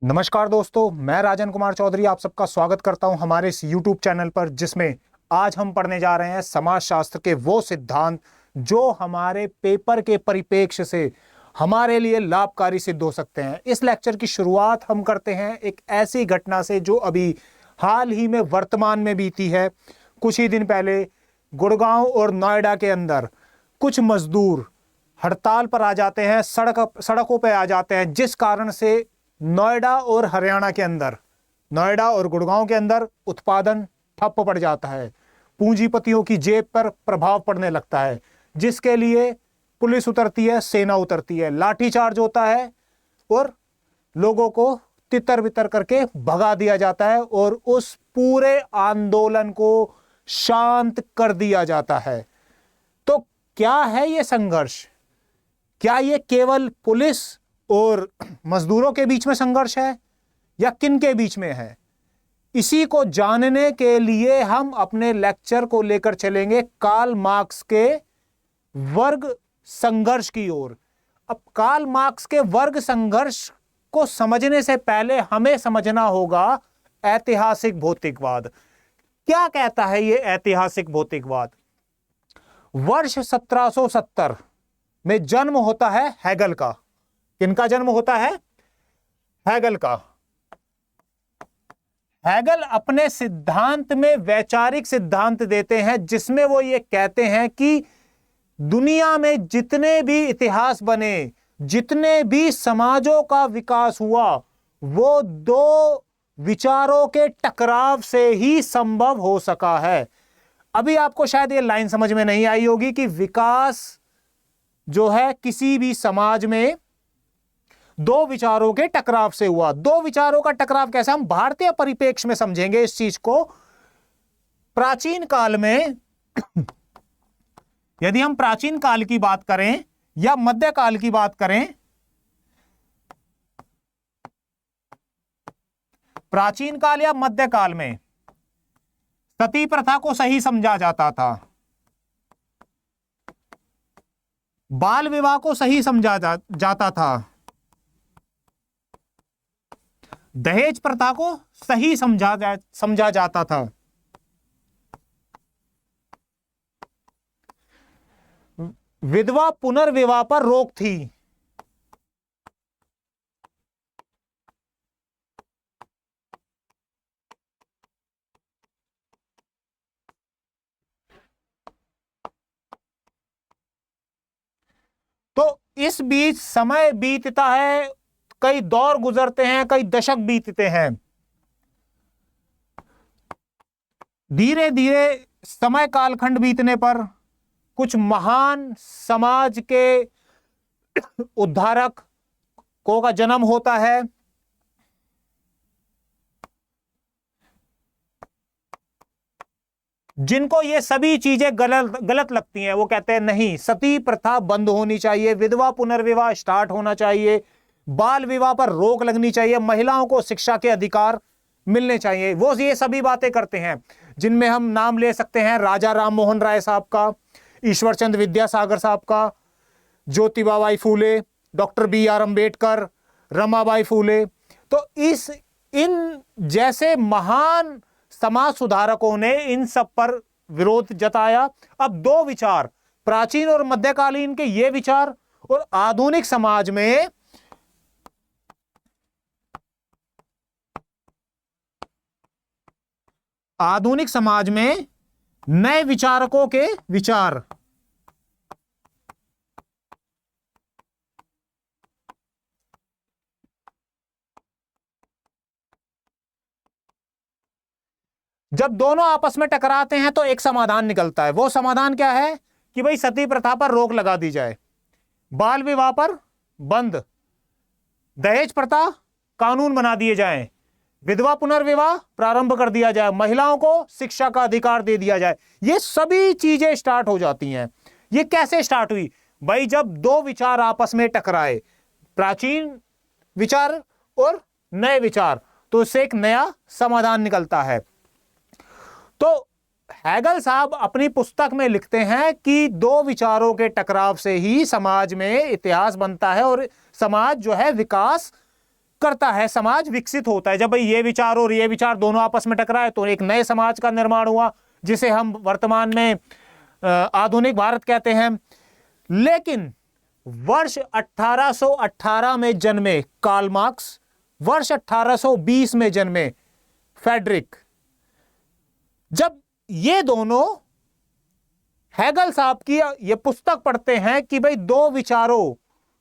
नमस्कार दोस्तों, मैं राजन कुमार चौधरी आप सबका स्वागत करता हूं हमारे इस YouTube चैनल पर, जिसमें आज हम पढ़ने जा रहे हैं समाजशास्त्र के वो सिद्धांत जो हमारे पेपर के परिप्रेक्ष्य से हमारे लिए लाभकारी सिद्ध हो सकते हैं। इस लेक्चर की शुरुआत हम करते हैं एक ऐसी घटना से जो अभी हाल ही में वर्तमान में बीती है। कुछ ही दिन पहले गुड़गांव और नोएडा के अंदर कुछ मजदूर हड़ताल पर आ जाते हैं, सड़कों पर आ जाते हैं, जिस कारण से नोएडा और हरियाणा के अंदर, नोएडा और गुड़गांव के अंदर उत्पादन ठप पड़ जाता है। पूंजीपतियों की जेब पर प्रभाव पड़ने लगता है, जिसके लिए पुलिस उतरती है, सेना उतरती है, लाठीचार्ज होता है और लोगों को तितर बितर करके भगा दिया जाता है और उस पूरे आंदोलन को शांत कर दिया जाता है। तो क्या है ये संघर्ष? क्या ये केवल पुलिस और मजदूरों के बीच में संघर्ष है या किन के बीच में है? इसी को जानने के लिए हम अपने लेक्चर को लेकर चलेंगे कार्ल मार्क्स के वर्ग संघर्ष की ओर। अब कार्ल मार्क्स के वर्ग संघर्ष को समझने से पहले हमें समझना होगा ऐतिहासिक भौतिकवाद। क्या कहता है ये ऐतिहासिक भौतिकवाद? वर्ष 1770 में जन्म होता है हेगल का। किनका जन्म होता है? हेगल का। हेगल अपने सिद्धांत में वैचारिक सिद्धांत देते हैं, जिसमें वो ये कहते हैं कि दुनिया में जितने भी इतिहास बने, जितने भी समाजों का विकास हुआ, वो दो विचारों के टकराव से ही संभव हो सका है। अभी आपको शायद ये लाइन समझ में नहीं आई होगी कि विकास जो है किसी भी समाज में दो विचारों के टकराव से हुआ। दो विचारों का टकराव कैसे? हम भारतीय परिप्रेक्ष्य में समझेंगे इस चीज को। प्राचीन काल में यदि हम प्राचीन काल की बात करें या मध्यकाल की बात करें, प्राचीन काल या मध्यकाल में सती प्रथा को सही समझा जाता था, बाल विवाह को सही समझा जाता था, दहेज प्रथा को सही समझा जाता था। विधवा पुनर्विवाह पर रोक थी। तो इस बीच समय बीतता है, कई दौर गुजरते हैं, कई दशक बीतते हैं। धीरे धीरे समय कालखंड बीतने पर कुछ महान समाज के उद्धारक को का जन्म होता है। जिनको ये सभी चीजें गलत लगती हैं। वो कहते हैं नहीं, सती प्रथा बंद होनी चाहिए, विधवा पुनर्विवाह स्टार्ट होना चाहिए, बाल विवाह पर रोक लगनी चाहिए, महिलाओं को शिक्षा के अधिकार मिलने चाहिए। वो ये सभी बातें करते हैं, जिनमें हम नाम ले सकते हैं राजा राम मोहन राय साहब का, ईश्वर चंद्र विद्यासागर साहब का, ज्योतिबा बाई फूले, डॉक्टर BR अम्बेडकर, रमाबाई फूले। तो इन जैसे महान समाज सुधारकों ने इन सब पर विरोध जताया। अब दो विचार, प्राचीन और मध्यकालीन के ये विचार, और आधुनिक समाज में नए विचारकों के विचार। जब दोनों आपस में टकराते हैं तो एक समाधान निकलता है। वो समाधान क्या है? कि भाई सती प्रथा पर रोक लगा दी जाए, बाल विवाह पर बंद, दहेज प्रथा कानून बना दिए जाएं, विधवा पुनर्विवाह प्रारंभ कर दिया जाए, महिलाओं को शिक्षा का अधिकार दे दिया जाए। ये सभी चीजें स्टार्ट हो जाती हैं। ये कैसे स्टार्ट हुई? भाई जब दो विचार आपस में टकराए, प्राचीन विचार और नए विचार, तो इससे एक नया समाधान निकलता है। तो हेगल साहब अपनी पुस्तक में लिखते हैं कि दो विचारों के टकराव से ही समाज में इतिहास बनता है और समाज जो है विकास करता है, समाज विकसित होता है। जब भाई ये विचार और ये विचार दोनों आपस में टकराए तो एक नए समाज का निर्माण हुआ, जिसे हम वर्तमान में आधुनिक भारत कहते हैं। लेकिन वर्ष 1818 में जन्मे कार्ल मार्क्स, वर्ष 1820 में जन्मे फ्रेडरिक, जब ये दोनों हेगल साहब की ये पुस्तक पढ़ते हैं कि भाई दो विचारों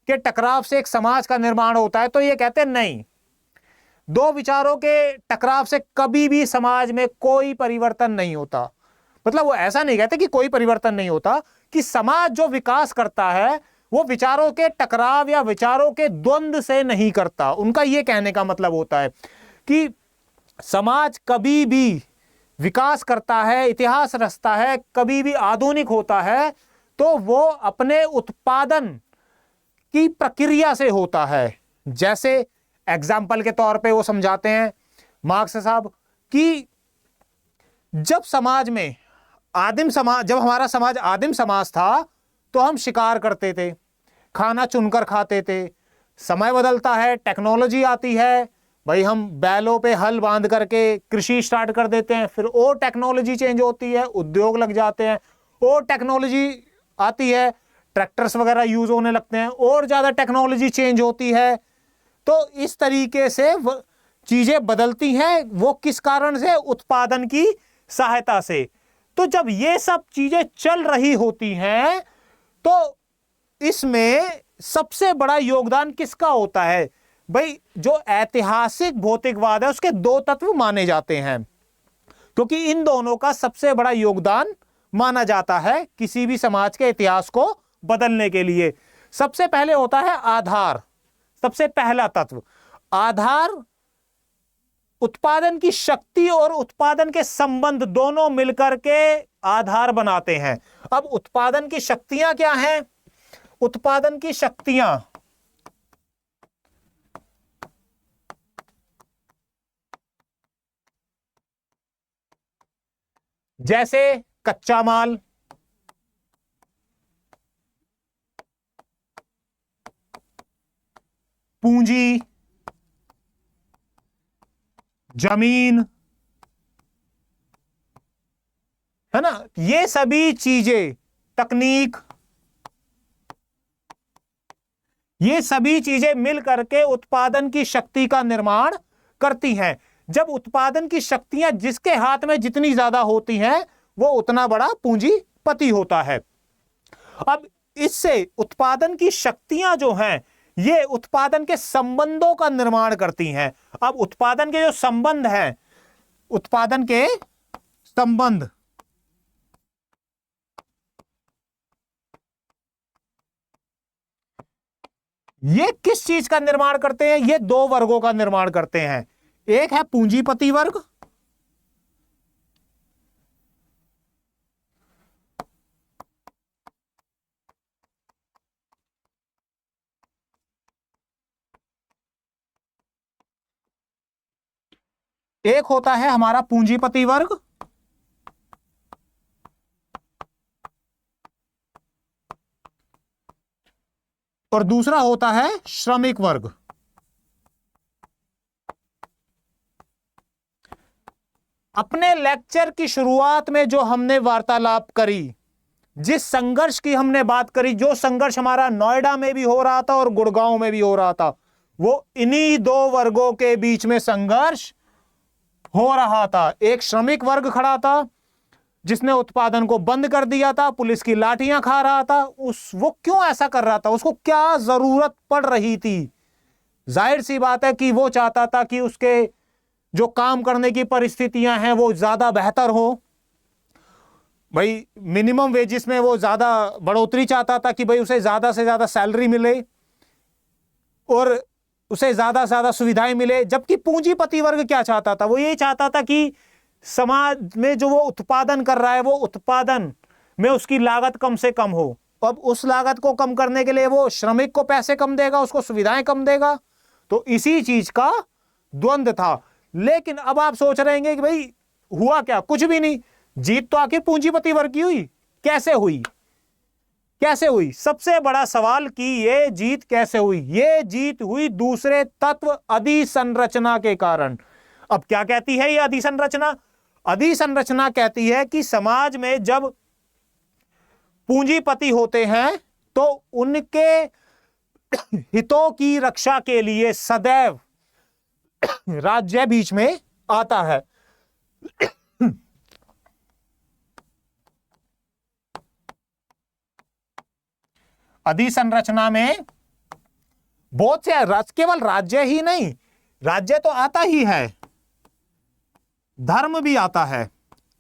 के टकराव से एक समाज का निर्माण होता है, तो ये कहते हैं नहीं, दो विचारों के टकराव से कभी भी समाज में कोई परिवर्तन नहीं होता। मतलब वो ऐसा नहीं कहते कि कोई परिवर्तन नहीं होता, कि समाज जो विकास करता है वो विचारों के टकराव या विचारों के द्वंद्व से नहीं करता। उनका ये कहने का मतलब होता है कि समाज कभी भी विकास करता है, इतिहास रचता है, कभी भी आधुनिक होता है, तो वो अपने उत्पादन की प्रक्रिया से होता है। जैसे एग्जाम्पल के तौर पे वो समझाते हैं मार्क्स साहब कि जब समाज में जब हमारा समाज आदिम समाज था तो हम शिकार करते थे, खाना चुनकर खाते थे। समय बदलता है, टेक्नोलॉजी आती है, भाई हम बैलों पे हल बांध करके कृषि स्टार्ट कर देते हैं, फिर और टेक्नोलॉजी चेंज होती है, उद्योग लग जाते हैं, और टेक्नोलॉजी आती है, ट्रैक्टर्स वगैरह यूज होने लगते हैं, और ज्यादा टेक्नोलॉजी चेंज होती है। तो इस तरीके से चीजें बदलती हैं। वो किस कारण से? उत्पादन की सहायता से। तो जब ये सब चीजें चल रही होती हैं तो इसमें सबसे बड़ा योगदान किसका होता है? भाई जो ऐतिहासिक भौतिकवाद है उसके दो तत्व माने जाते हैं, क्योंकि इन दोनों का सबसे बड़ा योगदान माना जाता है किसी भी समाज के इतिहास को बदलने के लिए। सबसे पहले होता है आधार, सबसे पहला तत्व आधार। उत्पादन की शक्ति और उत्पादन के संबंध दोनों मिलकर के आधार बनाते हैं। अब उत्पादन की शक्तियां क्या हैं? उत्पादन की शक्तियां जैसे कच्चा माल, पूंजी, जमीन, है ना, ये सभी चीजें, तकनीक, ये सभी चीजें मिल करके उत्पादन की शक्ति का निर्माण करती हैं। जब उत्पादन की शक्तियां जिसके हाथ में जितनी ज्यादा होती हैं वो उतना बड़ा पूंजीपति होता है। अब इससे उत्पादन की शक्तियां जो हैं ये उत्पादन के संबंधों का निर्माण करती हैं। अब उत्पादन के जो संबंध हैं, उत्पादन के संबंध ये किस चीज का निर्माण करते हैं? ये दो वर्गों का निर्माण करते हैं। एक है पूंजीपति वर्ग, एक होता है हमारा पूंजीपति वर्ग, और दूसरा होता है श्रमिक वर्ग। अपने लेक्चर की शुरुआत में जो हमने वार्तालाप करी, जिस संघर्ष की हमने बात करी, जो संघर्ष हमारा नोएडा में भी हो रहा था और गुड़गांव में भी हो रहा था, वो इन्हीं दो वर्गों के बीच में संघर्ष हो रहा था। एक श्रमिक वर्ग खड़ा था जिसने उत्पादन को बंद कर दिया था, पुलिस की लाठियां खा रहा था। वो क्यों ऐसा कर रहा था? उसको क्या जरूरत पड़ रही थी? जाहिर सी बात है कि वो चाहता था कि उसके जो काम करने की परिस्थितियां हैं वो ज्यादा बेहतर हो। भाई मिनिमम वेजेस में वो ज्यादा बढ़ोतरी चाहता था कि भाई उसे ज्यादा से ज्यादा सैलरी मिले और उसे ज्यादा से ज्यादा सुविधाएं मिले। जबकि पूंजीपति वर्ग क्या चाहता था? वो ये चाहता था कि समाज में जो वो उत्पादन कर रहा है वो उत्पादन में उसकी लागत कम से कम हो। अब उस लागत को कम करने के लिए वो श्रमिक को पैसे कम देगा, उसको सुविधाएं कम देगा। तो इसी चीज का द्वंद्व था। लेकिन अब आप सोच रहे हैं कि भाई हुआ क्या? कुछ भी नहीं। जीत तो आखिर पूंजीपति वर्ग की हुई। कैसे हुई? कैसे हुई? सबसे बड़ा सवाल कि ये जीत कैसे हुई? ये जीत हुई दूसरे तत्व अधिसंरचना के कारण। अब क्या कहती है ये अधिसंरचना? अधिसंरचना कहती है कि समाज में जब पूंजीपति होते हैं तो उनके हितों की रक्षा के लिए सदैव राज्य बीच में आता है। अधिसंरचना में बहुत से केवल राज्य ही नहीं, राज्य तो आता ही है, धर्म भी आता है।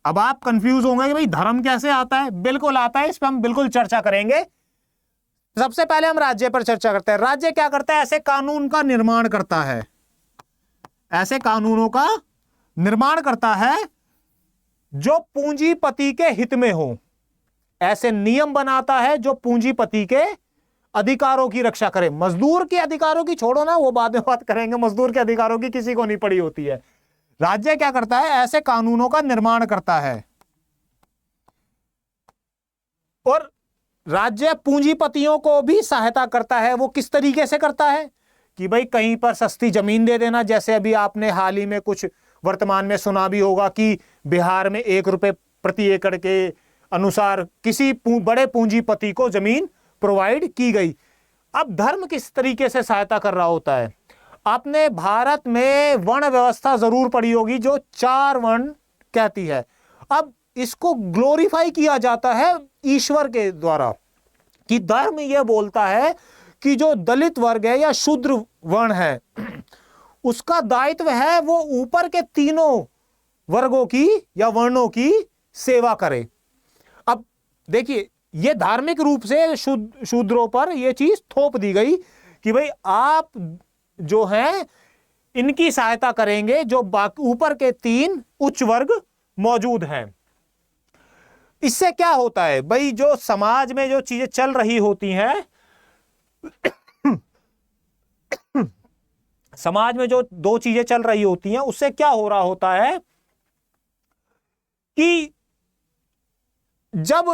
अब आप कंफ्यूज होंगे कि भाई धर्म कैसे आता है? बिल्कुल आता है, इस पर हम बिल्कुल चर्चा करेंगे। सबसे पहले हम राज्य पर चर्चा करते हैं। राज्य क्या करता है? ऐसे कानून का निर्माण करता है, ऐसे कानूनों का निर्माण करता है जो पूंजीपति के हित में हो। ऐसे नियम बनाता है जो पूंजीपति के अधिकारों की रक्षा करे। मजदूर के अधिकारों की छोड़ो ना, वो बाद में बात करेंगे। मजदूर के अधिकारों की किसी को नहीं पड़ी होती है। राज्य क्या करता है? ऐसे कानूनों का निर्माण करता है। और राज्य पूंजीपतियों को भी सहायता करता है। वो किस तरीके से करता है? कि भाई कहीं पर सस्ती जमीन दे देना। जैसे अभी आपने हाल ही में कुछ वर्तमान में सुना भी होगा कि बिहार में 1 रुपए प्रति एकड़ के अनुसार किसी बड़े पूंजीपति को जमीन प्रोवाइड की गई। अब धर्म किस तरीके से सहायता कर रहा होता है? आपने भारत में वर्ण व्यवस्था जरूर पढ़ी होगी जो 4 वर्ण कहती है। अब इसको ग्लोरीफाई किया जाता है ईश्वर के द्वारा, कि धर्म यह बोलता है कि जो दलित वर्ग है या शूद्र वर्ण है उसका दायित्व है वो ऊपर के तीनों वर्गों की या वर्णों की सेवा करे। अब देखिए, ये धार्मिक रूप से शूद्रों पर यह चीज थोप दी गई कि भाई आप जो हैं इनकी सहायता करेंगे जो ऊपर के 3 उच्च वर्ग मौजूद हैं। इससे क्या होता है भाई? जो समाज में जो चीजें चल रही होती हैं समाज में जो 2 चीजें चल रही होती हैं उससे क्या हो रहा होता है कि जब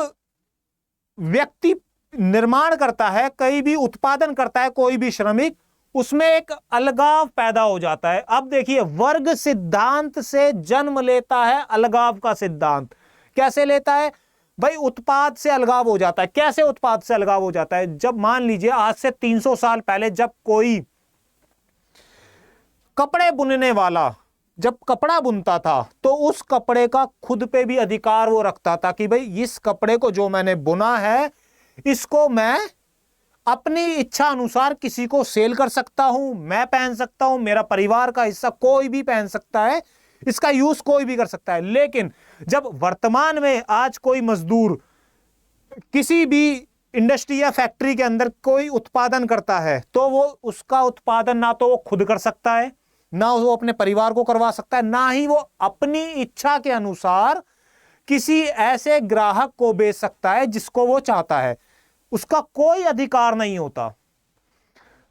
व्यक्ति निर्माण करता है, कहीं भी उत्पादन करता है, कोई भी श्रमिक, उसमें एक अलगाव पैदा हो जाता है। अब देखिए, वर्ग सिद्धांत से जन्म लेता है अलगाव का सिद्धांत। कैसे लेता है भाई? उत्पाद से अलगाव हो जाता है। कैसे उत्पाद से अलगाव हो जाता है? जब मान लीजिए आज से 300 साल पहले जब कोई कपड़े बुनने वाला जब कपड़ा बुनता था तो उस कपड़े का खुद पे भी अधिकार वो रखता था कि भाई इस कपड़े को जो मैंने बुना है इसको मैं अपनी इच्छा अनुसार किसी को सेल कर सकता हूं, मैं पहन सकता हूं, मेरा परिवार का हिस्सा कोई भी पहन सकता है, इसका यूज कोई भी कर सकता है। लेकिन जब वर्तमान में आज कोई मजदूर किसी भी इंडस्ट्री या फैक्ट्री के अंदर कोई उत्पादन करता है तो वो उसका उत्पादन ना तो वो खुद कर सकता है, ना वो अपने परिवार को करवा सकता है, ना ही वो अपनी इच्छा के अनुसार किसी ऐसे ग्राहक को बेच सकता है जिसको वो चाहता है। उसका कोई अधिकार नहीं होता।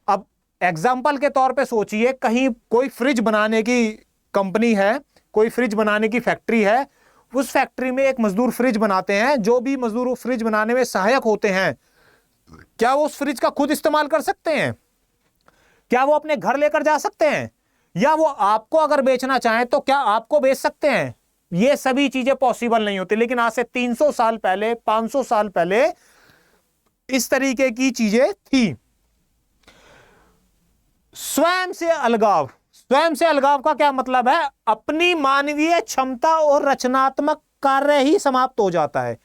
अब एग्जाम्पल के तौर पे सोचिए, कहीं कोई फ्रिज बनाने की कंपनी है, कोई फ्रिज बनाने की फैक्ट्री है, उस फैक्ट्री में एक मजदूर फ्रिज बनाते हैं। जो भी मजदूर फ्रिज बनाने में सहायक होते हैं, क्या वो उस फ्रिज का खुद इस्तेमाल कर सकते हैं? क्या वो अपने घर लेकर जा सकते हैं? या वो आपको अगर बेचना चाहें तो क्या आपको बेच सकते हैं? ये सभी चीजें पॉसिबल नहीं होती। लेकिन आज से 300 साल पहले, 500 साल पहले इस तरीके की चीजें थी। स्वयं से अलगाव। स्वयं से अलगाव का क्या मतलब है? अपनी मानवीय क्षमता और रचनात्मक कार्य ही समाप्त हो जाता है।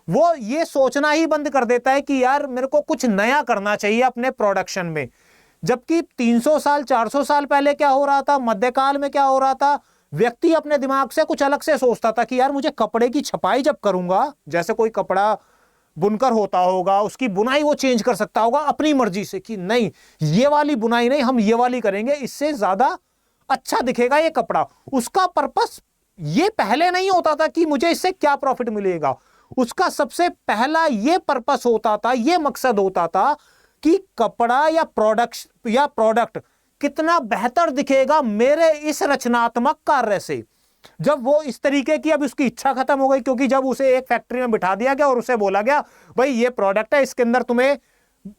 वो ये सोचना ही बंद कर देता है कि यार मेरे को कुछ नया करना चाहिए अपने प्रोडक्शन में। जबकि 300 साल 400 साल पहले क्या हो रहा था, मध्यकाल में क्या हो रहा था, व्यक्ति अपने दिमाग से कुछ अलग से सोचता था कि यार मुझे कपड़े की छपाई जब करूंगा, जैसे कोई कपड़ा बुनकर होता होगा, उसकी बुनाई वो चेंज कर सकता होगा अपनी मर्जी से कि नहीं ये वाली बुनाई नहीं, हम ये वाली करेंगे, इससे ज्यादा अच्छा दिखेगा ये कपड़ा। उसका पर्पस ये पहले नहीं होता था कि मुझे इससे क्या प्रॉफिट मिलेगा। उसका सबसे पहला ये पर्पस होता था, ये मकसद होता था कि कपड़ा या प्रोडक्ट कितना बेहतर दिखेगा मेरे इस रचनात्मक कार्य से। जब वो इस तरीके की, अब उसकी इच्छा खत्म हो गई, क्योंकि जब उसे एक फैक्ट्री में बिठा दिया गया और उसे बोला गया भाई ये प्रोडक्ट है, इसके अंदर तुम्हें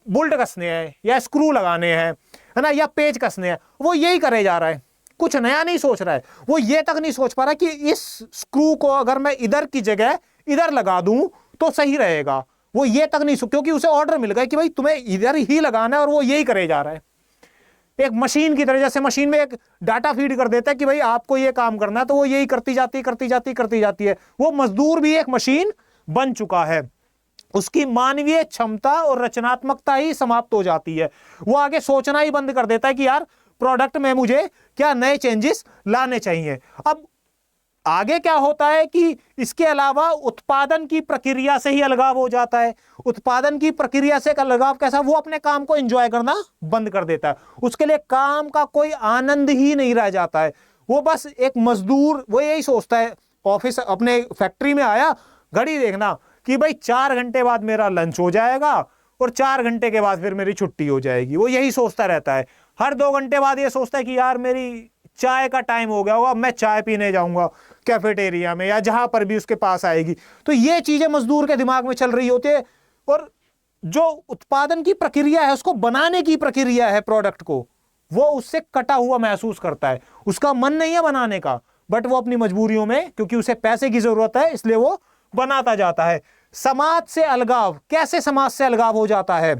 बोल्ट कसने हैं या स्क्रू लगाने हैं, है ना, या पेच कसने हैं, वो यही करे जा रहा है, कुछ नया नहीं सोच रहा है। वो ये तक नहीं सोच पा रहा कि इस स्क्रू को अगर मैं इधर की जगह इधर लगा दूं तो सही रहेगा। वो ये तक नहीं सोच, क्योंकि उसे ऑर्डर मिल गया कि भाई तुम्हें इधर ही लगाना है, और वो यही करे जा रहा है। एक मशीन की तरह, जैसे मशीन में एक डाटा फीड कर देता है कि भाई आपको ये काम करना है, तो वो यही करती जाती है। वो मजदूर भी एक मशीन बन चुका है, उसकी मानवीय क्षमता और रचनात्मकता ही समाप्त हो जाती है। वो आगे सोचना ही बंद कर देता है कि यार प्रोडक्ट में मुझे क्या नए चेंजेस लाने चाहिए। अब आगे क्या होता है कि इसके अलावा उत्पादन की प्रक्रिया से ही अलगाव हो जाता है। उत्पादन की प्रक्रिया से अलगाव कैसा, वो अपने काम को एंजॉय करना बंद कर देता है, उसके लिए काम का कोई आनंद ही नहीं रह जाता है। वो बस एक मजदूर, वो यही सोचता है, ऑफिस अपने फैक्ट्री में आया, घड़ी देखना कि भाई 4 घंटे बाद मेरा लंच हो जाएगा और 4 घंटे के बाद फिर मेरी छुट्टी हो जाएगी। वो यही सोचता रहता है। हर 2 घंटे बाद ये सोचता है कि यार मेरी चाय का टाइम हो गया होगा, मैं चाय पीने जाऊंगा कैफेटेरिया में या जहां पर भी उसके पास आएगी। तो ये चीजें मजदूर के दिमाग में चल रही होती है, और जो उत्पादन की प्रक्रिया है, उसको बनाने की प्रक्रिया है प्रोडक्ट को, वो उससे कटा हुआ महसूस करता है। उसका मन नहीं है बनाने का, बट वो अपनी मजबूरियों में, क्योंकि उसे पैसे की जरूरत है, इसलिए वो बनाता जाता है। समाज से अलगाव, कैसे समाज से अलगाव हो जाता है,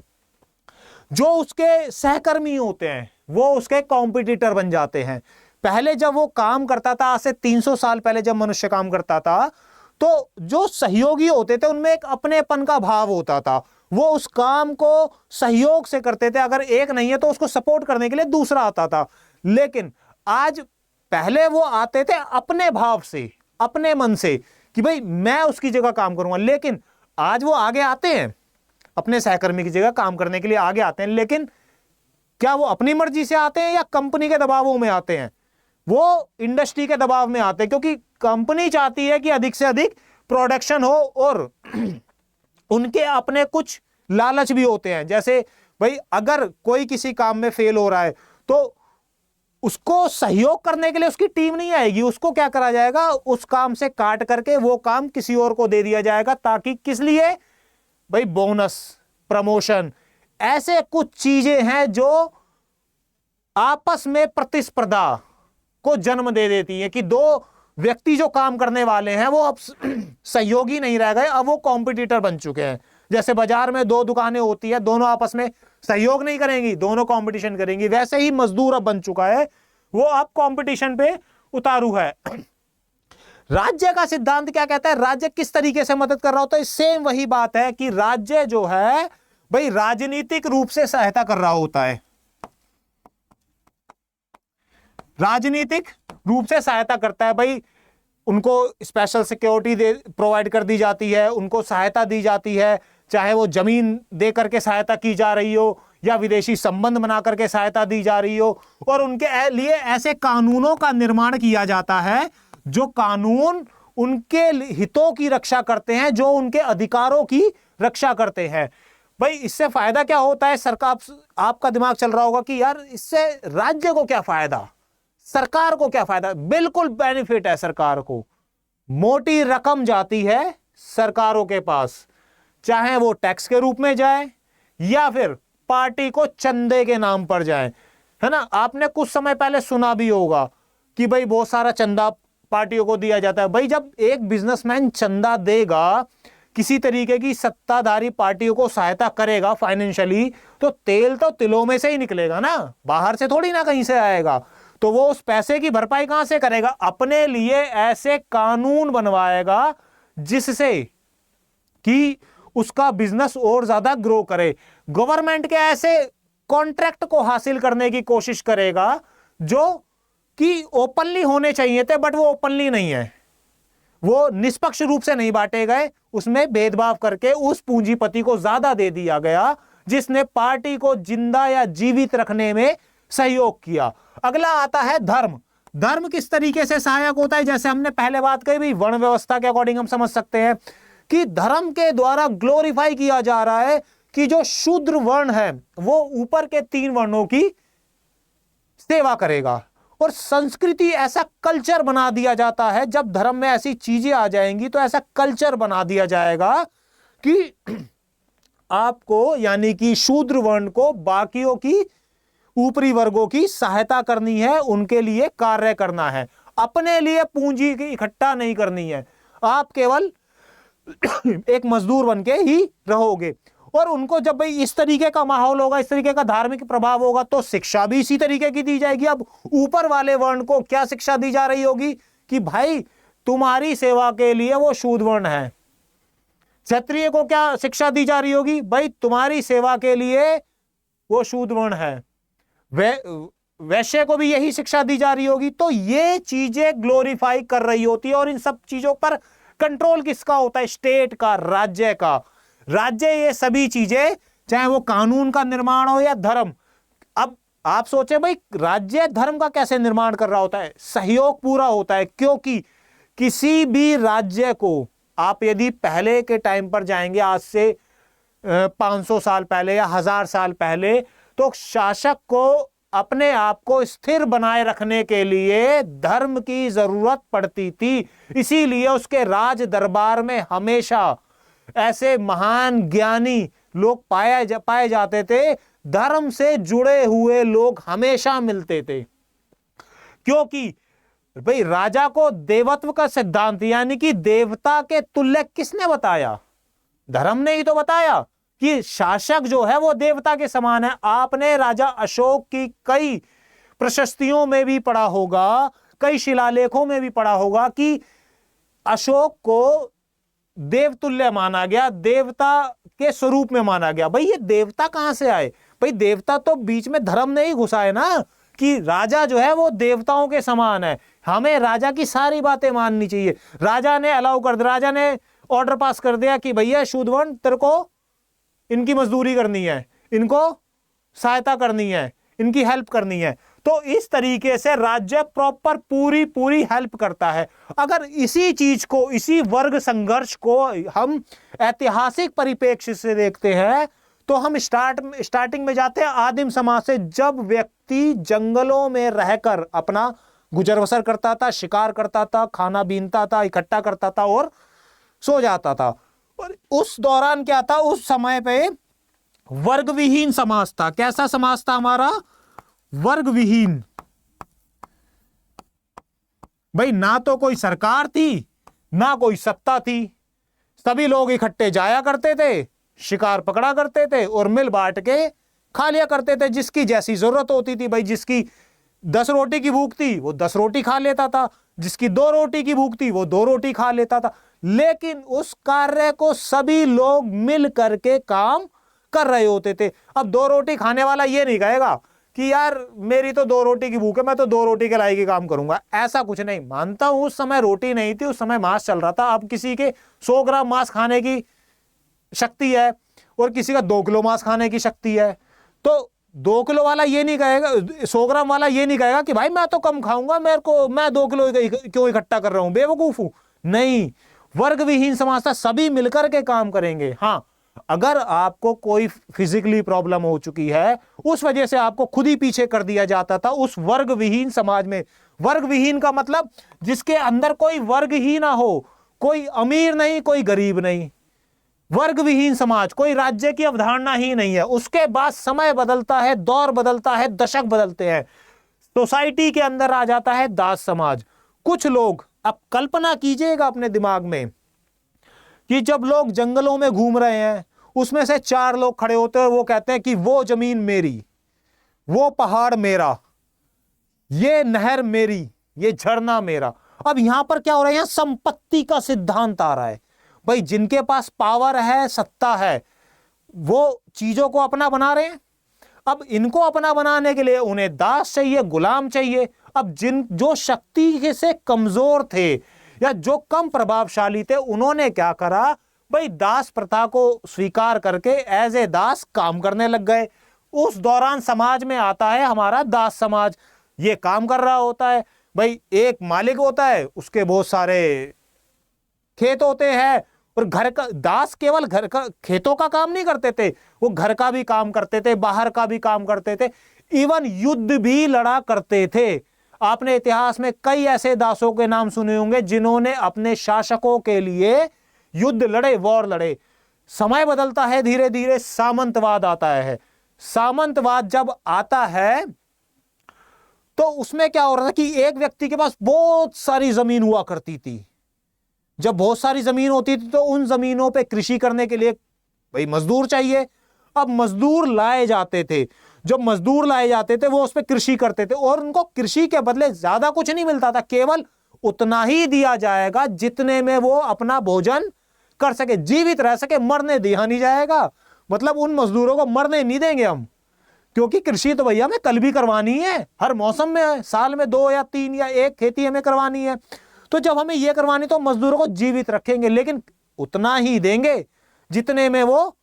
जो उसके सहकर्मी होते हैं वो उसके कॉम्पिटिटर बन जाते हैं। पहले जब वो काम करता था, आज से 300 साल पहले जब मनुष्य काम करता था, तो जो सहयोगी होते थे उनमें एक अपनेपन का भाव होता था। वो उस काम को सहयोग से करते थे, अगर एक नहीं है तो उसको सपोर्ट करने के लिए दूसरा आता था। लेकिन आज, पहले वो आते थे अपने भाव से, अपने मन से कि भाई मैं उसकी जगह काम करूंगा, लेकिन आज वो आगे आते हैं, अपने सहकर्मी की जगह काम करने के लिए आगे आते हैं, लेकिन क्या वो अपनी मर्जी से आते हैं या कंपनी के दबावों में आते हैं? वो इंडस्ट्री के दबाव में आते हैं, क्योंकि कंपनी चाहती है कि अधिक से अधिक प्रोडक्शन हो, और उनके अपने कुछ लालच भी होते हैं। जैसे भाई अगर कोई किसी काम में फेल हो रहा है तो उसको सहयोग करने के लिए उसकी टीम नहीं आएगी, उसको क्या करा जाएगा, उस काम से काट करके वो काम किसी और को दे दिया जाएगा, ताकि किस लिए भाई, बोनस, प्रमोशन, ऐसे कुछ चीजें हैं जो आपस में प्रतिस्पर्धा को जन्म दे देती है कि दो व्यक्ति जो काम करने वाले हैं वो अब सहयोगी नहीं रह गए, अब वो कॉम्पिटिटर बन चुके हैं। जैसे बाजार में 2 दुकानें होती है, दोनों आपस में सहयोग नहीं करेंगी, दोनों कंपटीशन करेंगी, वैसे ही मजदूर अब बन चुका है, वो अब कंपटीशन पे उतारू है। राज्य का सिद्धांत क्या कहता है, राज्य किस तरीके से मदद कर रहा होता है? सेम वही बात है कि राज्य जो है भाई राजनीतिक रूप से सहायता कर रहा होता है, राजनीतिक रूप से सहायता करता है। भाई उनको स्पेशल सिक्योरिटी प्रोवाइड कर दी जाती है, उनको सहायता दी जाती है, चाहे वो जमीन दे करके सहायता की जा रही हो या विदेशी संबंध बना करके सहायता दी जा रही हो, और उनके लिए ऐसे कानूनों का निर्माण किया जाता है जो कानून उनके हितों की रक्षा करते हैं, जो उनके अधिकारों की रक्षा करते हैं। भाई इससे फायदा क्या होता है? सरकार, आपका दिमाग चल रहा होगा कि यार इससे राज्य को क्या फायदा, सरकार को क्या फायदा? बिल्कुल बेनिफिट है सरकार को। मोटी रकम जाती है सरकारों के पास, चाहे वो टैक्स के रूप में जाए या फिर पार्टी को चंदे के नाम पर जाए, है ना। आपने कुछ समय पहले सुना भी होगा कि भाई बहुत सारा चंदा पार्टियों को दिया जाता है। भाई जब एक बिजनेसमैन चंदा देगा, किसी तरीके की सत्ताधारी पार्टियों को सहायता करेगा फाइनेंशियली, तो तेल तो तिलों में से ही निकलेगा ना, बाहर से थोड़ी ना कहीं से आएगा। तो वो उस पैसे की भरपाई कहां से करेगा? अपने लिए ऐसे कानून बनवाएगा जिससे कि उसका बिजनेस और ज्यादा ग्रो करे। गवर्नमेंट के ऐसे कॉन्ट्रैक्ट को हासिल करने की कोशिश करेगा जो कि ओपनली होने चाहिए थे, बट वो ओपनली नहीं है, वो निष्पक्ष रूप से नहीं बांटे गए, उसमें भेदभाव करके उस पूंजीपति को ज्यादा दे दिया गया जिसने पार्टी को जिंदा या जीवित रखने में सहयोग किया। अगला आता है धर्म। धर्म किस तरीके से सहायक होता है? जैसे हमने पहले बात कही, भाई वर्ण व्यवस्था के अकॉर्डिंग हम समझ सकते हैं कि धर्म के द्वारा ग्लोरीफाई किया जा रहा है कि जो शूद्र वर्ण है वो ऊपर के 3 वर्णों की सेवा करेगा, और संस्कृति ऐसा कल्चर बना दिया जाता है, जब धर्म में ऐसी चीजें आ जाएंगी तो ऐसा कल्चर बना दिया जाएगा कि आपको यानी कि शूद्र वर्ण को बाकियों की ऊपरी वर्गों की सहायता करनी है, उनके लिए कार्य करना है, अपने लिए पूंजी की इकट्ठा नहीं करनी है। आप केवल एक मजदूर बन के ही रहोगे। और उनको जब भाई इस तरीके का माहौल होगा, इस तरीके का धार्मिक प्रभाव होगा, तो शिक्षा भी इसी तरीके की दी जाएगी। अब ऊपर वाले वर्ण को क्या शिक्षा दी जा रही होगी कि भाई तुम्हारी सेवा के लिए वो शूद्र वर्ण है। क्षत्रिय को क्या शिक्षा दी जा रही होगी, भाई तुम्हारी सेवा के लिए वो शूद्र वर्ण है। वैश्य को भी यही शिक्षा दी जा रही होगी। तो ये चीजें ग्लोरीफाई कर रही होती है। और इन सब चीजों पर कंट्रोल किसका होता है? स्टेट का, राज्य का। राज्य ये सभी चीजें, चाहे वो कानून का निर्माण हो या धर्म। अब आप सोचे भाई राज्य धर्म का कैसे निर्माण कर रहा होता है? सहयोग पूरा होता है, क्योंकि किसी भी राज्य को आप यदि पहले के टाइम पर जाएंगे, आज से 500 साल पहले या 1000 साल पहले, तो शासक को अपने आप को स्थिर बनाए रखने के लिए धर्म की जरूरत पड़ती थी। इसीलिए उसके राज दरबार में हमेशा ऐसे महान ज्ञानी लोग पाए जाते थे। धर्म से जुड़े हुए लोग हमेशा मिलते थे, क्योंकि भाई राजा को देवत्व का सिद्धांत यानी कि देवता के तुल्य किसने बताया? धर्म ने ही तो बताया कि शासक जो है वो देवता के समान है। आपने राजा अशोक की कई प्रशस्तियों में भी पढ़ा होगा, कई शिलालेखों में भी पढ़ा होगा कि अशोक को देवतुल्य माना गया, देवता के स्वरूप में माना गया। भाई ये देवता कहां से आए? भाई देवता तो बीच में धर्म ने ही घुसा है ना, कि राजा जो है वो देवताओं के समान है, हमें राजा की सारी बातें माननी चाहिए। राजा ने अलाउ कर दिया, राजा ने ऑर्डर पास कर दिया कि भैया शूद्र वर्ण तेरे को इनकी मजदूरी करनी है, इनको सहायता करनी है, इनकी हेल्प करनी है। तो इस तरीके से राज्य प्रॉपर पूरी हेल्प करता है। अगर इसी चीज को, इसी वर्ग संघर्ष को हम ऐतिहासिक परिप्रेक्ष्य से देखते हैं, तो हम स्टार्टिंग में जाते हैं आदिम समाज से, जब व्यक्ति जंगलों में रहकर अपना गुजर बसर करता था, शिकार करता था, खाना बीनता था, इकट्ठा करता था और सो जाता था। और उस दौरान क्या था? उस समय पे वर्ग विहीन समाज था। कैसा समाज था हमारा? वर्ग विहीन। भाई ना तो कोई सरकार थी, ना कोई सत्ता थी, सभी लोग इकट्ठे जाया करते थे, शिकार पकड़ा करते थे और मिल बांट के खा लिया करते थे, जिसकी जैसी जरूरत होती थी। भाई जिसकी 10 रोटी की भूख थी वो 10 रोटी खा लेता था, जिसकी 2 रोटी की भूख थी वो 2 रोटी खा लेता था। लेकिन उस कार्य को सभी लोग मिल करके काम कर रहे होते थे। अब 2 रोटी खाने वाला ये नहीं कहेगा कि यार मेरी तो 2 रोटी की भूख है, मैं तो 2 रोटी के लायक काम करूंगा। ऐसा कुछ नहीं। मानता हूं उस समय रोटी नहीं थी, उस समय मांस चल रहा था। अब किसी के 100 ग्राम मांस खाने की शक्ति है और किसी का 2 किलो मांस खाने की शक्ति है, तो 2 किलो वाला ये नहीं कहेगा, 100 ग्राम वाला ये नहीं कहेगा कि भाई मैं तो कम खाऊंगा, मैं 2 किलो क्यों इकट्ठा कर रहा हूं, बेवकूफ हूं। नहीं, वर्ग विहीन समाज था, सभी मिलकर के काम करेंगे। हाँ, अगर आपको कोई फिजिकली प्रॉब्लम हो चुकी है, उस वजह से आपको खुद ही पीछे कर दिया जाता था उस वर्ग विहीन समाज में। वर्ग विहीन का मतलब जिसके अंदर कोई वर्ग ही ना हो, कोई अमीर नहीं, कोई गरीब नहीं। वर्ग विहीन समाज, कोई राज्य की अवधारणा ही नहीं है। उसके बाद समय बदलता है, दौर बदलता है, दशक बदलते हैं, सोसाइटी के अंदर आ जाता है दास समाज। कुछ लोग, अब कल्पना कीजिएगा अपने दिमाग में कि जब लोग जंगलों में घूम रहे हैं, उसमें से 4 लोग खड़े होते हैं, वो कहते हैं कि वो जमीन मेरी, वो पहाड़ मेरा, ये नहर मेरी, ये झरना मेरा। अब यहां पर क्या हो रहा है? यहां संपत्ति का सिद्धांत आ रहा है। भाई जिनके पास पावर है, सत्ता है, वो चीजों को अपना बना रहे हैं। अब इनको अपना बनाने के लिए उन्हें दास चाहिए, गुलाम चाहिए। अब जो शक्ति से कमजोर थे या जो कम प्रभावशाली थे, उन्होंने क्या करा? भाई दास प्रथा को स्वीकार करके एज ए दास काम करने लग गए। उस दौरान समाज में आता है हमारा दास समाज। ये काम कर रहा होता है, भाई एक मालिक होता है, उसके बहुत सारे खेत होते हैं, और घर का दास केवल घर का खेतों का काम नहीं करते थे, वो घर का भी काम करते थे, बाहर का भी काम करते थे, इवन युद्ध भी लड़ा करते थे। आपने इतिहास में कई ऐसे दासों के नाम सुने होंगे जिन्होंने अपने शासकों के लिए युद्ध लड़े, वॉर लड़े। समय बदलता है, धीरे धीरे सामंतवाद आता है। सामंतवाद जब आता है तो उसमें क्या हो रहा था कि एक व्यक्ति के पास बहुत सारी जमीन हुआ करती थी। जब बहुत सारी जमीन होती थी तो उन जमीनों पे कृषि करने के लिए भाई मजदूर चाहिए। अब मजदूर लाए जाते थे, जब मजदूर लाए जाते थे वो उस पर कृषि करते थे और उनको कृषि के बदले ज्यादा कुछ नहीं मिलता था, केवल उतना ही दिया जाएगा जितने में वो अपना भोजन कर सके, जीवित रह सके, मरने दिया नहीं जाएगा। मतलब उन मजदूरों को मरने नहीं देंगे हम, क्योंकि कृषि तो भैया हमें कल भी करवानी है, हर मौसम में है, साल में 2 या 3 या 1 खेती हमें करवानी है। तो जब हमें यह करवानी तो मजदूरों को जीवित रखेंगे, लेकिन उतना ही देंगे जितने में वो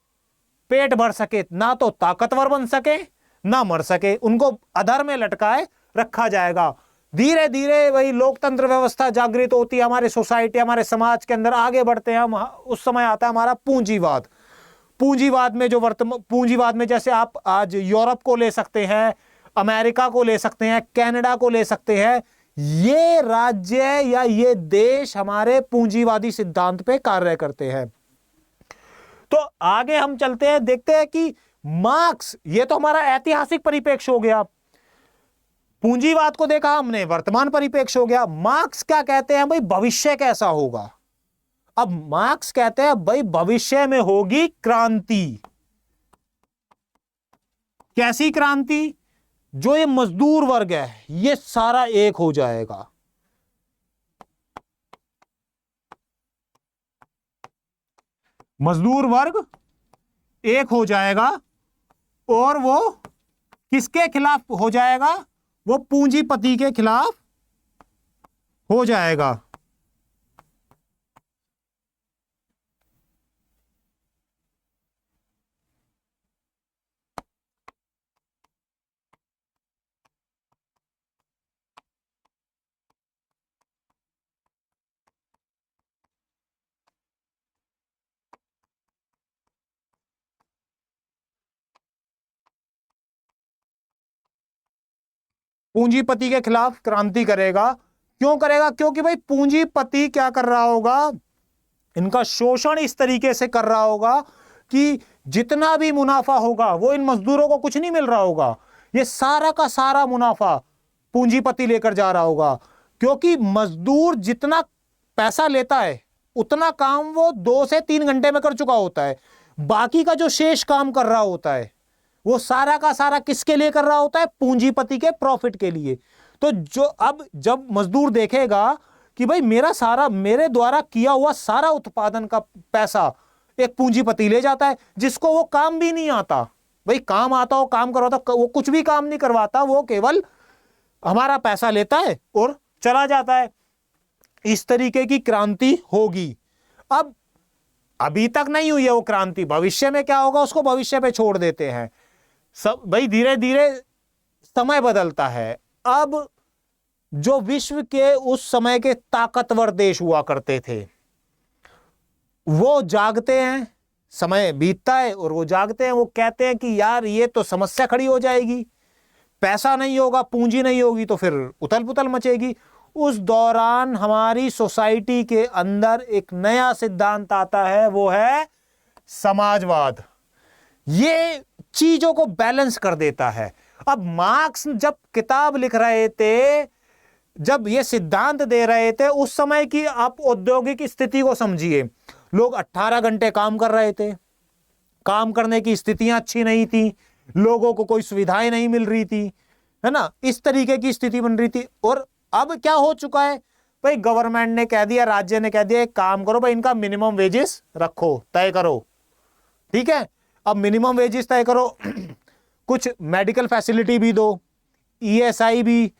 पेट भर सके, ना तो ताकतवर बन सके ना मर सके, उनको अधर में लटकाए रखा जाएगा। धीरे धीरे वही लोकतंत्र व्यवस्था जागृत होती है, हमारे सोसाइटी, हमारे समाज के अंदर आगे बढ़ते हैं हम। उस समय आता है हमारा पूंजीवाद। पूंजीवाद में जो पूंजीवाद में जैसे आप आज यूरोप को ले सकते हैं, अमेरिका को ले सकते हैं, कनाडा को ले सकते हैं, ये राज्य या ये देश हमारे पूंजीवादी सिद्धांत पे कार्य करते हैं। तो आगे हम चलते हैं, देखते हैं कि मार्क्स, ये तो हमारा ऐतिहासिक परिप्रेक्ष्य हो गया, पूंजीवाद को देखा हमने, वर्तमान परिप्रेक्ष्य हो गया। मार्क्स क्या कहते हैं भाई, भविष्य कैसा होगा। अब मार्क्स कहते हैं भाई भविष्य में होगी क्रांति। कैसी क्रांति, जो ये मजदूर वर्ग है ये सारा एक हो जाएगा। मजदूर वर्ग एक हो जाएगा और वो किसके खिलाफ हो जाएगा, वो पूंजीपति के खिलाफ हो जाएगा। पूंजीपति के खिलाफ क्रांति करेगा। क्यों करेगा, क्योंकि भाई पूंजीपति क्या कर रहा होगा, इनका शोषण इस तरीके से कर रहा होगा कि जितना भी मुनाफा होगा वो इन मजदूरों को कुछ नहीं मिल रहा होगा, ये सारा का सारा मुनाफा पूंजीपति लेकर जा रहा होगा। क्योंकि मजदूर जितना पैसा लेता है उतना काम वो 2 से 3 घंटे में कर चुका होता है, बाकी का जो शेष काम कर रहा होता है वो सारा का सारा किसके लिए कर रहा होता है, पूंजीपति के प्रॉफिट के लिए। तो जो अब जब मजदूर देखेगा कि भाई मेरा सारा, मेरे द्वारा किया हुआ सारा उत्पादन का पैसा एक पूंजीपति ले जाता है, जिसको वो काम भी नहीं आता, भाई काम आता हो काम करवाता, वो कुछ भी काम नहीं करवाता, वो केवल हमारा पैसा लेता है और चला जाता है। इस तरीके की क्रांति होगी। अब अभी तक नहीं हुई है वो क्रांति, भविष्य में क्या होगा उसको भविष्य पे छोड़ देते हैं। सब भाई धीरे धीरे समय बदलता है। अब जो विश्व के उस समय के ताकतवर देश हुआ करते थे वो जागते हैं, समय बीतता है और वो जागते हैं, वो कहते हैं कि यार ये तो समस्या खड़ी हो जाएगी, पैसा नहीं होगा, पूंजी नहीं होगी तो फिर उथल पुथल मचेगी। उस दौरान हमारी सोसाइटी के अंदर एक नया सिद्धांत आता है, वो है समाजवाद। ये चीजों को बैलेंस कर देता है। अब मार्क्स जब किताब लिख रहे थे, जब ये सिद्धांत दे रहे थे, उस समय की आप औद्योगिक स्थिति को समझिए। लोग 18 घंटे काम कर रहे थे, काम करने की स्थितियां अच्छी नहीं थी, लोगों को कोई सुविधाएं नहीं मिल रही थी, है ना, इस तरीके की स्थिति बन रही थी। और अब क्या हो चुका है भाई, गवर्नमेंट ने कह दिया, राज्य ने कह दिया एक काम करो भाई, इनका मिनिमम वेजेस रखो, तय करो, ठीक है। अब मिनिमम वेजेस तय करो, कुछ मेडिकल फैसिलिटी भी दो, ईएसआई भी,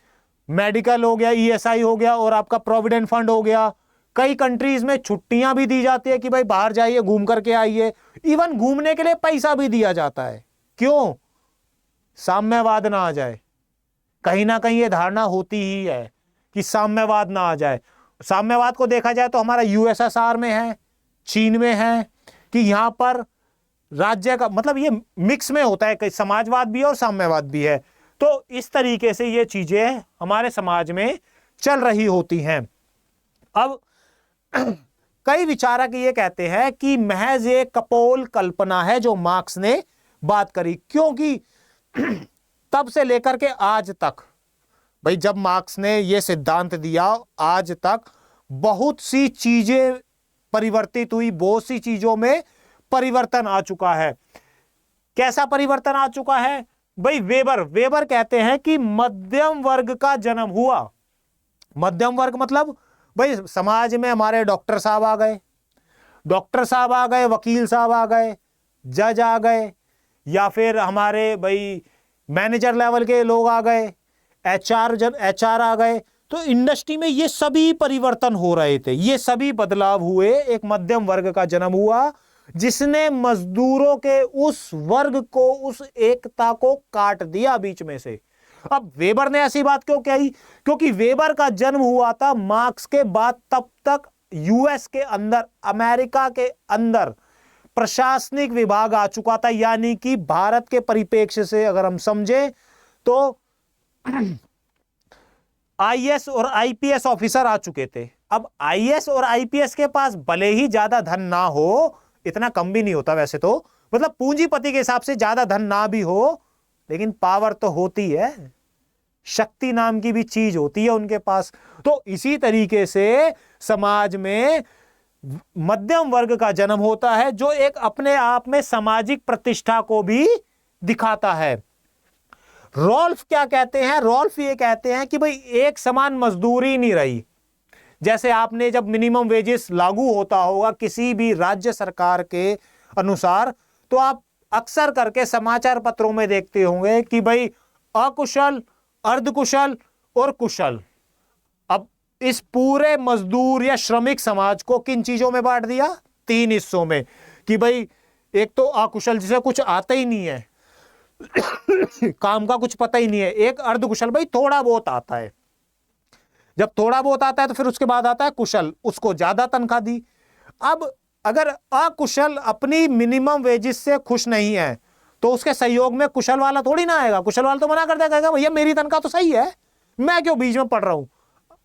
मेडिकल हो गया, ईएसआई हो गया और आपका प्रोविडेंट फंड हो गया। कई कंट्रीज में छुट्टियां भी दी जाती है कि भाई बाहर जाइए घूम करके आइए, इवन घूमने के लिए पैसा भी दिया जाता है। क्यों, साम्यवाद ना आ जाए। कहीं ना कहीं ये धारणा होती ही है कि साम्यवाद ना आ जाए। साम्यवाद को देखा जाए तो हमारा यूएसएसआर में है, चीन में है, कि यहां पर राज्य का मतलब ये मिक्स में होता है, कहीं समाजवाद भी है और साम्यवाद भी है। तो इस तरीके से ये चीजें हमारे समाज में चल रही होती हैं। अब कई विचारक ये कहते हैं कि महज एक कपोल कल्पना है जो मार्क्स ने बात करी, क्योंकि तब से लेकर के आज तक, भाई जब मार्क्स ने ये सिद्धांत दिया आज तक बहुत सी चीजें परिवर्तित हुई, बहुत सी चीजों में परिवर्तन आ चुका है। कैसा परिवर्तन आ चुका है भाई? वेबर कहते हैं कि मध्यम वर्ग का जन्म हुआ। मध्यम वर्ग मतलब भाई समाज में हमारे डॉक्टर साहब आ गए, वकील साहब आ गए, जज आ गए, या फिर हमारे भाई मैनेजर लेवल के लोग आ गए, एचआर आ गए। तो इंडस्ट्री में ये सभी परिवर्तन हो रहे थे, ये सभी बदलाव हुए, एक मध्यम वर्ग का जन्म हुआ जिसने मजदूरों के उस वर्ग को, उस एकता को काट दिया बीच में से। अब वेबर ने ऐसी बात क्यों कही? क्योंकि वेबर का जन्म हुआ था मार्क्स के बाद। तब तक यूएस के अंदर, अमेरिका के अंदर प्रशासनिक विभाग आ चुका था, यानी कि भारत के परिप्रेक्ष्य से अगर हम समझे तो आईएएस और आईपीएस ऑफिसर आ चुके थे। अब आईएएस और आईपीएस के पास भले ही ज्यादा धन ना हो, इतना कम भी नहीं होता वैसे तो, मतलब पूंजीपति के हिसाब से ज्यादा धन ना भी हो, लेकिन पावर तो होती है, शक्ति नाम की भी चीज होती है उनके पास। तो इसी तरीके से समाज में मध्यम वर्ग का जन्म होता है जो एक अपने आप में सामाजिक प्रतिष्ठा को भी दिखाता है। रॉल्फ क्या कहते हैं? रॉल्फ ये कहते हैं कि भाई एक समान मजदूरी नहीं रही। जैसे आपने जब मिनिमम वेजेस लागू होता होगा किसी भी राज्य सरकार के अनुसार, तो आप अक्सर करके समाचार पत्रों में देखते होंगे कि भाई अकुशल, अर्धकुशल और कुशल। अब इस पूरे मजदूर या श्रमिक समाज को किन चीजों में बांट दिया? 3 हिस्सों में। कि भाई एक तो अकुशल, जिसे कुछ आता ही नहीं है काम का कुछ पता ही नहीं है। एक अर्धकुशल, भाई थोड़ा बहुत आता है। जब थोड़ा बहुत आता है तो फिर उसके बाद आता है कुशल, उसको ज्यादा तनख्वाह दी। अब अगर अकुशल अपनी मिनिमम वेजेस से खुश नहीं है तो उसके सहयोग में कुशल वाला थोड़ी ना आएगा। कुशल वाला तो मना कर देगा, भैया मेरी तनख्वाह तो सही है, मैं क्यों बीच में पड़ रहा हूं,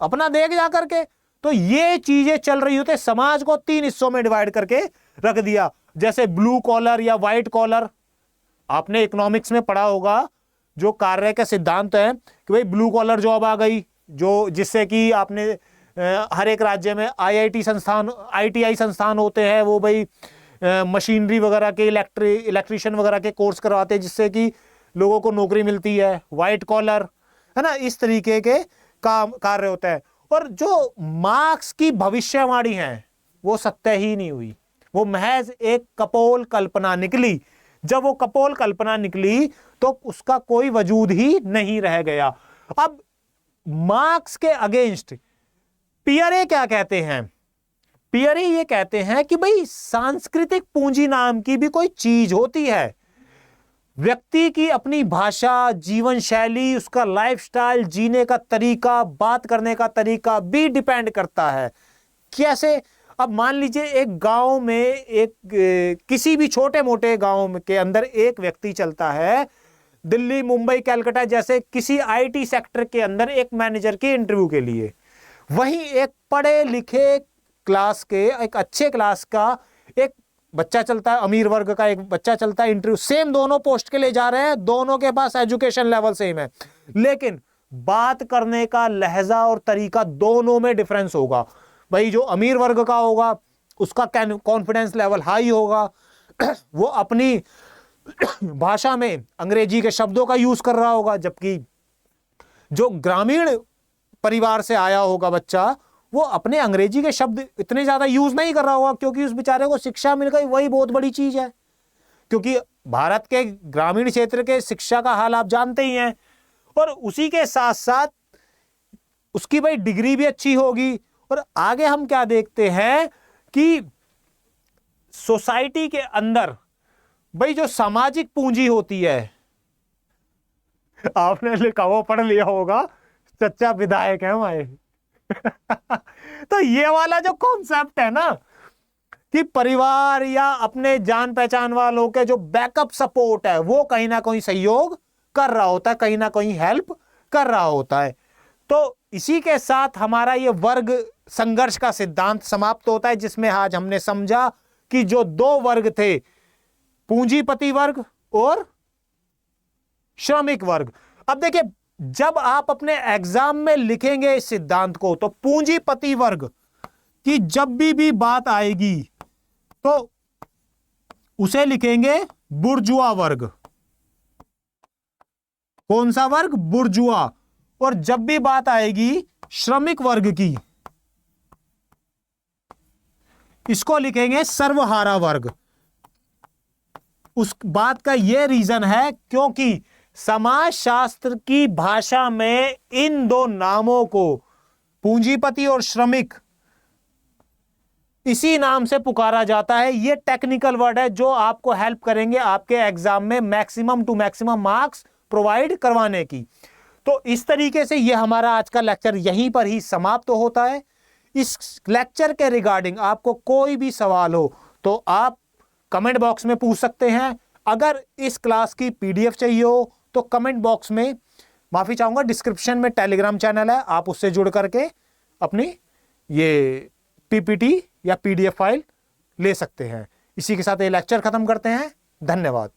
अपना देख जा करके। तो ये चीजें चल रही होती, समाज को 3 हिस्सों में डिवाइड करके रख दिया। जैसे ब्लू कॉलर या व्हाइट कॉलर, आपने इकोनॉमिक्स में पढ़ा होगा, जो कार्य का सिद्धांत है कि भाई ब्लू कॉलर जॉब आ गई, जो जिससे कि आपने हर एक राज्य में आईआईटी संस्थान, आईटीआई संस्थान होते हैं, वो भाई मशीनरी वगैरह के, इलेक्ट्रिशियन वगैरह के कोर्स करवाते हैं, जिससे कि लोगों को नौकरी मिलती है। व्हाइट कॉलर है ना, इस तरीके के काम कार्य होते हैं। और जो मार्क्स की भविष्यवाणी है वो सत्य ही नहीं हुई, वो महज एक कपोल कल्पना निकली। जब वो कपोल कल्पना निकली तो उसका कोई वजूद ही नहीं रह गया। अब मार्क्स के अगेंस्ट पियरे क्या कहते हैं? पियरे ये कहते हैं कि भाई सांस्कृतिक पूंजी नाम की भी कोई चीज होती है। व्यक्ति की अपनी भाषा, जीवन शैली, उसका लाइफस्टाइल, जीने का तरीका, बात करने का तरीका भी डिपेंड करता है। कैसे? अब मान लीजिए एक गांव में, एक किसी भी छोटे मोटे गांव के अंदर एक व्यक्ति चलता है, दिल्ली, मुंबई, कलकत्ता जैसे किसी आईटी सेक्टर के अंदर एक मैनेजर के इंटरव्यू के लिए। वहीं एक पढ़े लिखे क्लास के, एक अच्छे क्लास का एक बच्चा चलता है, अमीर वर्ग का एक बच्चा चलता है इंटरव्यू। सेम दोनों पोस्ट के लिए जा रहे हैं, दोनों के पास एजुकेशन लेवल सेम है, लेकिन बात करने का लहजा और तरीका दोनों में डिफरेंस होगा। भाई जो अमीर वर्ग का होगा उसका कॉन्फिडेंस लेवल हाई होगा, वो अपनी भाषा में अंग्रेजी के शब्दों का यूज कर रहा होगा, जबकि जो ग्रामीण परिवार से आया होगा बच्चा, वो अपने अंग्रेजी के शब्द इतने ज्यादा यूज नहीं कर रहा होगा, क्योंकि उस बेचारे को शिक्षा मिल गई, वही बहुत बड़ी चीज है। क्योंकि भारत के ग्रामीण क्षेत्र के शिक्षा का हाल आप जानते ही हैं, और उसी के साथ साथ उसकी भाई डिग्री भी अच्छी होगी। और आगे हम क्या देखते हैं कि सोसाइटी के अंदर भाई जो सामाजिक पूंजी होती है, आपने लिखा हुआ पढ़ लिया होगा, सच्चा विधायक है हमारे तो ये वाला जो कॉन्सेप्ट है ना कि परिवार या अपने जान पहचान वालों के जो बैकअप सपोर्ट है वो कहीं ना कहीं सहयोग कर रहा होता है, कहीं ना कहीं हेल्प कर रहा होता है। तो इसी के साथ हमारा ये वर्ग संघर्ष का सिद्धांत समाप्त होता है, जिसमें आज हमने समझा कि जो दो वर्ग थे, पूंजीपति वर्ग और श्रमिक वर्ग। अब देखिए, जब आप अपने एग्जाम में लिखेंगे इस सिद्धांत को, तो पूंजीपति वर्ग की जब भी बात आएगी तो उसे लिखेंगे बुर्जुआ वर्ग। कौन सा वर्ग? बुर्जुआ। और जब भी बात आएगी श्रमिक वर्ग की, इसको लिखेंगे सर्वहारा वर्ग। उस बात का यह रीजन है क्योंकि समाजशास्त्र की भाषा में इन दो नामों को, पूंजीपति और श्रमिक, इसी नाम से पुकारा जाता है। यह टेक्निकल वर्ड है जो आपको हेल्प करेंगे आपके एग्जाम में maximum to maximum marks provide करवाने की। तो इस तरीके से यह हमारा आज का लेक्चर यहीं पर ही समाप्त होता है। इस लेक्चर के रिगार्डिंग आपको कोई भी सवाल हो तो आप कमेंट बॉक्स में पूछ सकते हैं। अगर इस क्लास की पीडीएफ चाहिए हो तो कमेंट बॉक्स में, माफी चाहूंगा, डिस्क्रिप्शन में टेलीग्राम चैनल है, आप उससे जुड़ करके अपनी ये पीपीटी या पीडीएफ फाइल ले सकते हैं। इसी के साथ ये लेक्चर खत्म करते हैं। धन्यवाद।